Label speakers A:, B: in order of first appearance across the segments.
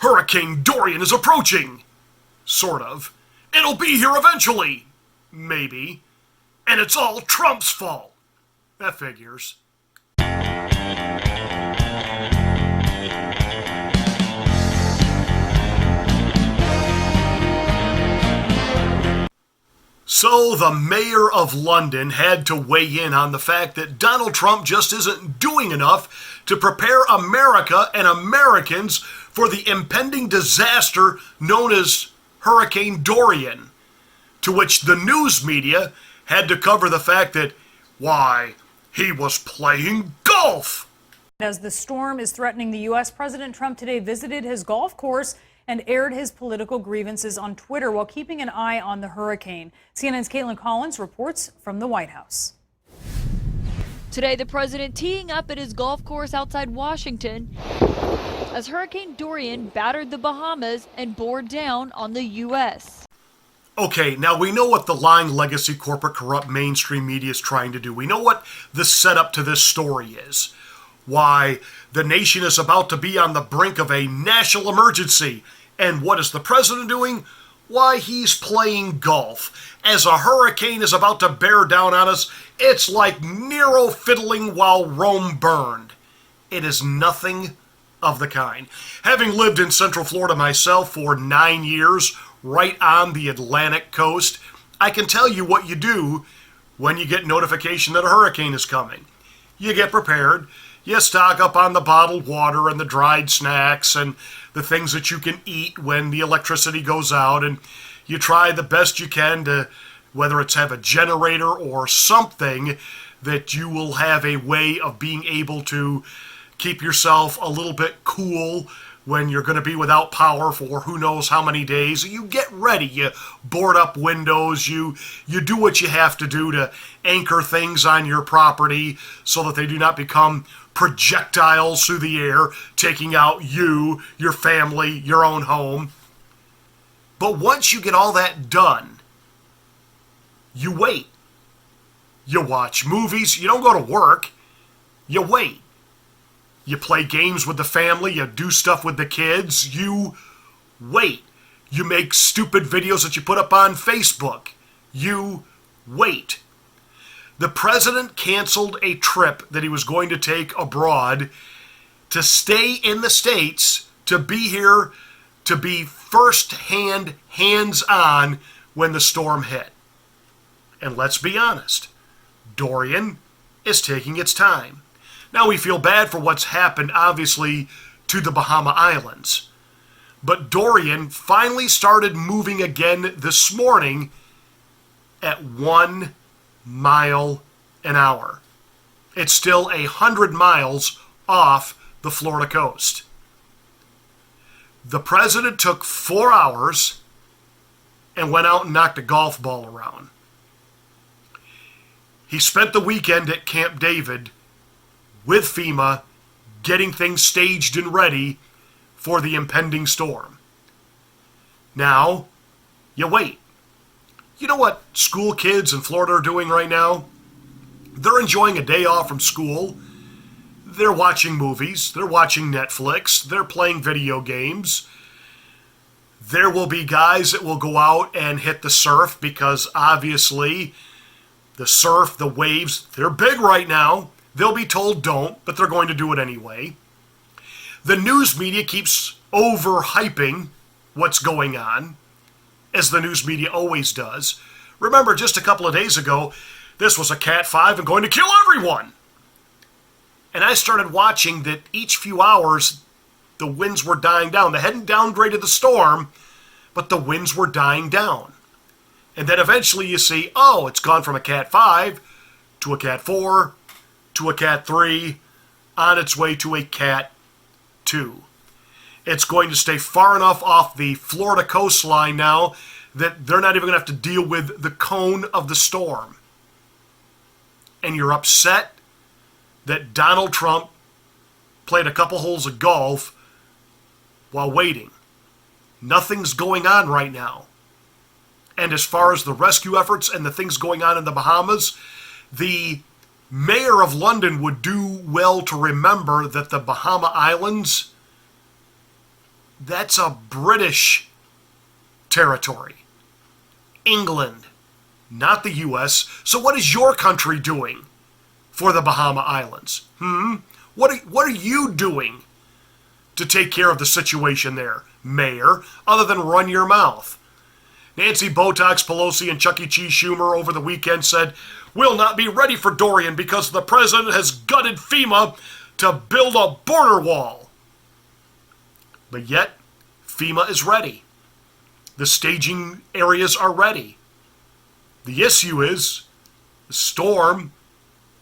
A: Hurricane Dorian is approaching. Sort of. It'll be here eventually. Maybe. And it's all Trump's fault. That figures. So the mayor of London had to weigh in on the fact that Donald Trump just isn't doing enough to prepare America and Americans for the impending disaster known as Hurricane Dorian, to which the news media had to cover the fact that, why, he was playing golf.
B: As the storm is threatening the U.S., President Trump today visited his golf course and aired his political grievances on Twitter while keeping an eye on the hurricane. CNN's Caitlin Collins reports from the White House.
C: Today, the president teeing up at his golf course outside Washington as Hurricane Dorian battered the Bahamas and bore down on the U.S.
A: Okay, now we know what the lying legacy corporate corrupt mainstream media is trying to do. We know what the setup to this story is. Why, the nation is about to be on the brink of a national emergency. And what is the president doing? Why, he's playing golf. As a hurricane is about to bear down on us, it's like Nero fiddling while Rome burned. It is nothing of the kind. Having lived in Central Florida myself for 9 years, right on the Atlantic coast, I can tell you what you do when you get notification that a hurricane is coming. You get prepared. You stock up on the bottled water and the dried snacks and the things that you can eat when the electricity goes out, and you try the best you can to, whether it's have a generator or something, that you will have a way of being able to keep yourself a little bit cool when you're going to be without power for who knows how many days. You get ready. You board up windows. You do what you have to do to anchor things on your property so that they do not become projectiles through the air, taking out you, your family, your own home. But once you get all that done, you wait. You watch movies. You don't go to work. You wait. You play games with the family. You do stuff with the kids. You wait. You make stupid videos that you put up on Facebook. You wait. The president canceled a trip that he was going to take abroad to stay in the States, to be here, to be first-hand, hands-on when the storm hit. And let's be honest, Dorian is taking its time. Now, we feel bad for what's happened, obviously, to the Bahama Islands. But Dorian finally started moving again this morning at 1 mile an hour. It's still 100 miles off the Florida coast. The president took 4 hours and went out and knocked a golf ball around. He spent the weekend at Camp David with FEMA, getting things staged and ready for the impending storm. Now, you wait. You know what school kids in Florida are doing right now? They're enjoying a day off from school. They're watching movies. They're watching Netflix. They're playing video games. There will be guys that will go out and hit the surf because obviously the surf, the waves, they're big right now. They'll be told don't, but they're going to do it anyway. The news media keeps overhyping what's going on, as the news media always does. Remember, just a couple of days ago, this was a Cat 5 and going to kill everyone. And I started watching that each few hours, the winds were dying down. They hadn't downgraded the storm, but the winds were dying down. And then eventually you see, oh, it's gone from a Cat 5 to a Cat 4 to a Cat 3, on its way to a Cat 2. It's going to stay far enough off the Florida coastline now that they're not even going to have to deal with the cone of the storm. And you're upset that Donald Trump played a couple holes of golf while waiting. Nothing's going on right now. And as far as the rescue efforts and the things going on in the Bahamas, the mayor of London would do well to remember that the Bahama Islands That's a British territory. England, not the U.S. So what is your country doing for the Bahama Islands? What are you doing to take care of the situation there, Mayor, other than run your mouth? Nancy Botox Pelosi and Chuck E. Cheese Schumer over the weekend said, "We'll not be ready for Dorian because the president has gutted FEMA to build a border wall." But yet, FEMA is ready. The staging areas are ready. The issue is, the storm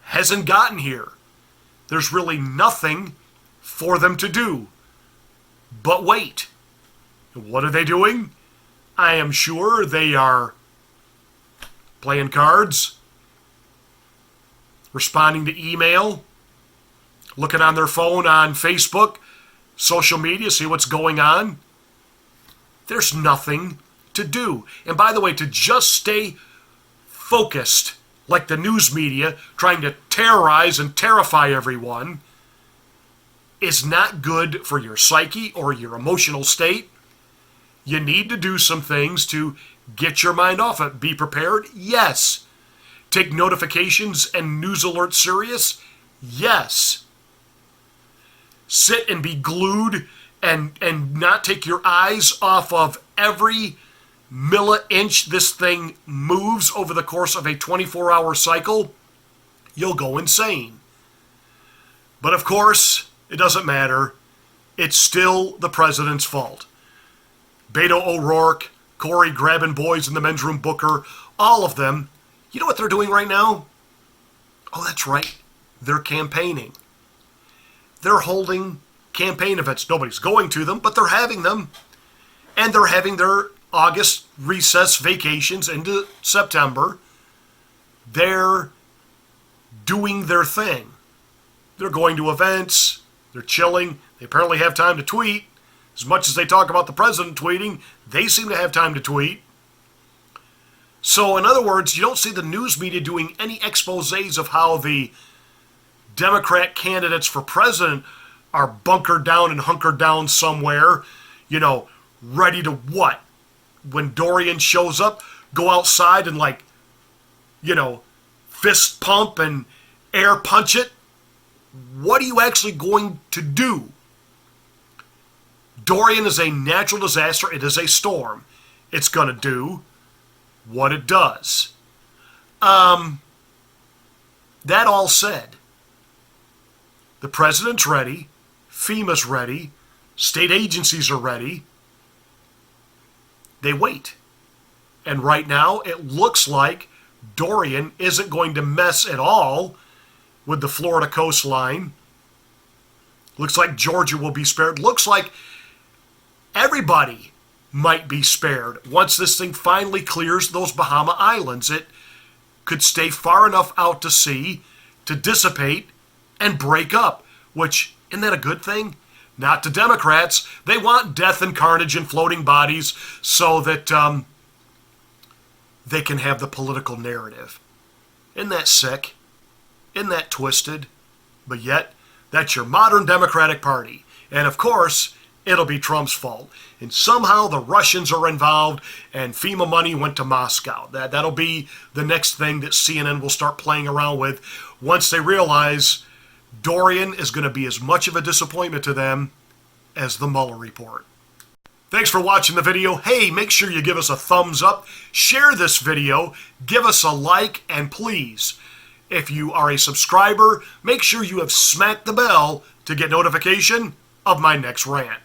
A: hasn't gotten here. There's really nothing for them to do but wait. What are they doing? I am sure they are playing cards, responding to email, looking on their phone on Facebook, social media, see what's going on. There's nothing to do. And by the way, to just stay focused like the news media trying to terrorize and terrify everyone is not good for your psyche or your emotional state. You need to do some things to get your mind off it. Be prepared? Yes. Take notifications and news alerts serious? Yes. Sit and be glued and not take your eyes off of every milli-inch this thing moves over the course of a 24-hour cycle? You'll go insane. But of course, it doesn't matter. It's still the president's fault. Beto O'Rourke, Corey grabbing boys in the men's room, Booker, all of them, you know what they're doing right now? Oh, that's right. They're campaigning. They're holding campaign events. Nobody's going to them, but they're having them. And they're having their August recess vacations into September. They're doing their thing. They're going to events. They're chilling. They apparently have time to tweet. As much as they talk about the president tweeting, they seem to have time to tweet. So, in other words, you don't see the news media doing any exposés of how the Democrat candidates for president are bunkered down and hunkered down somewhere, ready to what? When Dorian shows up, go outside and fist pump and air punch it? What are you actually going to do? Dorian is a natural disaster. It is a storm. It's going to do what it does. That all said, the president's ready. FEMA's ready. State agencies are ready. They wait. And right now, it looks like Dorian isn't going to mess at all with the Florida coastline. Looks like Georgia will be spared. Looks like everybody might be spared. Once this thing finally clears those Bahama Islands, it could stay far enough out to sea to dissipate and break up, which, isn't that a good thing? Not to Democrats. They want death and carnage and floating bodies so that they can have the political narrative. Isn't that sick? Isn't that twisted? But yet, that's your modern Democratic Party. And of course, it'll be Trump's fault. And somehow the Russians are involved and FEMA money went to Moscow. That'll be the next thing that CNN will start playing around with once they realize Dorian is going to be as much of a disappointment to them as the Mueller report. Thanks for watching the video. Hey, make sure you give us a thumbs up, share this video, give us a like, and please, if you are a subscriber, make sure you have smacked the bell to get notification of my next rant.